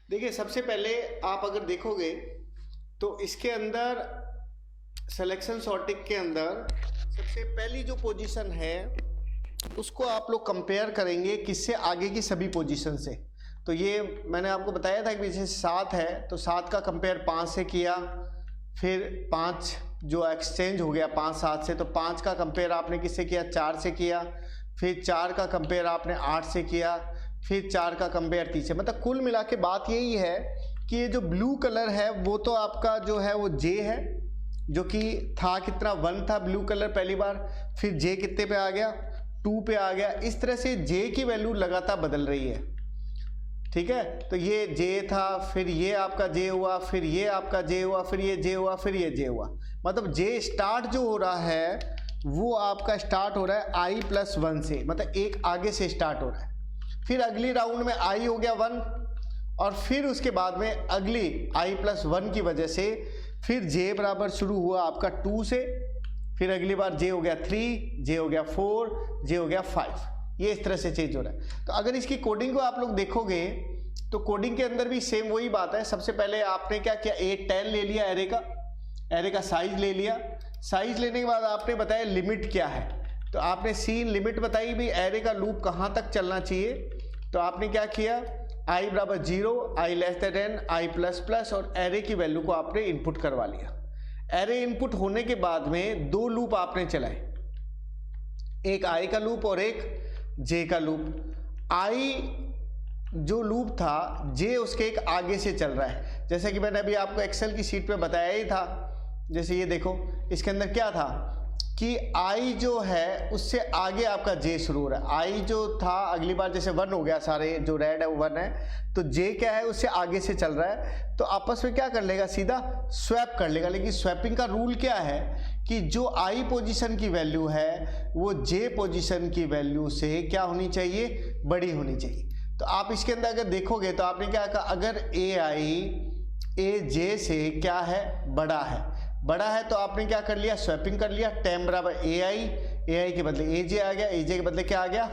देखिए सबसे पहले आप अगर देखोगे तो इसके अंदर सिलेक्शन सॉर्टिंग के अंदर सबसे पहली जो पोजीशन है उसको आप लोग कंपेयर करेंगे किससे, आगे की सभी पोजीशन से। तो ये मैंने आपको बताया था कि जैसे 7 है तो 7 का कंपेयर 5 से किया, फिर 5 जो एक्सचेंज हो गया 5 7 से, तो 5 का कंपेयर आपने किससे किया, 4 से किया, फिर 4 का कंपेयर आपने 8 से किया, फिर 4 का कंपेयर 3 से। मतलब कुल मिला के बात यही है कि ये जो ब्लू कलर है वो तो आपका जो है वो जे है, जो कि था कितना 1 था ब्लू कलर पहली बार, फिर जे कितने पे आ गया 2 पे आ गया। इस तरह से जे की वैल्यू लगातार बदल रही है, ठीक है। तो ये जे था, फिर ये आपका जे हुआ, फिर ये आपका जे हुआ, फिर ये जे हुआ, फिर ये जे हुआ। मतलब जे स्टार्ट जो हो रहा है वो आपका स्टार्ट हो रहा है i+1 से, मतलब एक आगे से स्टार्ट हो रहा है। फिर अगली राउंड में i हो गया 1 और फिर उसके बाद में अगली i+1 की वजह से फिर j बराबर शुरू हुआ आपका 2 से, फिर अगली बार j हो गया 3, j हो गया 4, j हो गया 5। ये इस तरह से चेंज हो रहा है। तो अगर इसकी कोडिंग को आप लोग देखोगे तो कोडिंग के अंदर भी सेम वही बात है। सबसे पहले आपने क्या किया, A10 ले लिया, एरे का साइज ले लिया। साइज लेने के बाद आपने बताया लिमिट क्या है, तो आपने सीन लिमिट बताई भी एरे का लूप कहाँ तक चलना चाहिए। तो आपने क्या किया, i बराबर 0, i<10, i++ और एरे की वैल्यू को आपने इनपुट करवा लिया। एरे इनपुट होने के बाद में 2 लूप आपने चलाए, एक i का लूप और एक j का लूप। i जो लूप था j उसके एक आगे से चल रहा है, जैसे कि मैंने अभी आपको एक्सेल की शीट पे बताया ही था। जैसे ये देखो इसके अंदर क्या था कि i जो है उससे आगे आपका j शुरू हो रहा है। i जो था अगली बार जैसे 1 हो गया, सारे जो रेड है वो 1 है, तो j क्या है उससे आगे से चल रहा है, तो आपस में क्या कर लेगा, सीधा स्वैप कर लेगा। लेकिन स्वैपिंग का रूल क्या है कि जो i पोजीशन की वैल्यू है वो j पोजीशन की वैल्यू से क्या होनी चाहिए, बड़ी होनी चाहिए। तो आप इसके अंदर अगर देखोगे तो आपने क्या कहा, अगर ai j से क्या है, बड़ा है तो आपने क्या कर लिया, स्वैपिंग कर लिया। टेम्प बराबर ai के बदले aj आ गया, aj के बदले क्या आ गया,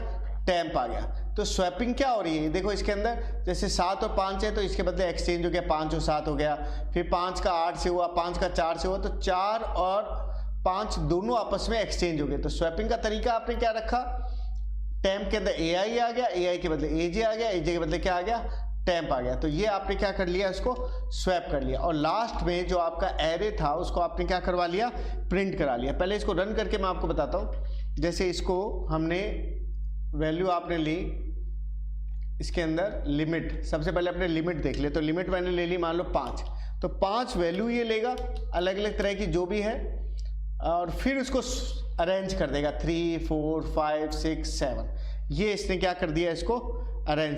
टेम्प आ गया। तो स्वैपिंग क्या हो रही है, देखो इसके अंदर जैसे 7 और 5 है तो इसके बदले एक्सचेंज हो गया, 5 और 7 हो गया, फिर 5 का 8 से हुआ, 5 का 4 से हुआ, तो 4 और 5 दोनों आपस में एक्सचेंज हो गए। तो स्वैपिंग का तरीका आपने क्या रखा, टेम्प के अंदर ai आ गया, ai के बदले aj आ गया, aj के बदले क्या आ गया, टेम्प आ गया। तो ये आपने क्या कर लिया, इसको स्वैप कर लिया। और लास्ट में जो आपका एरे था उसको आपने क्या करवा लिया, प्रिंट करा लिया। पहले इसको रन करके मैं आपको बताता हूँ। जैसे इसको हमने वैल्यू आपने ली, इसके अंदर लिमिट, सबसे पहले अपने लिमिट देख ले, तो लिमिट मैंने ले ली मान लो 5, तो 5 वैल्यू ये लेगा अलग अलग तरह की जो भी है, और फिर उसको अरेंज कर देगा 3 4 5 6 7। ये इसने क्या कर दिया, इसको अरेंज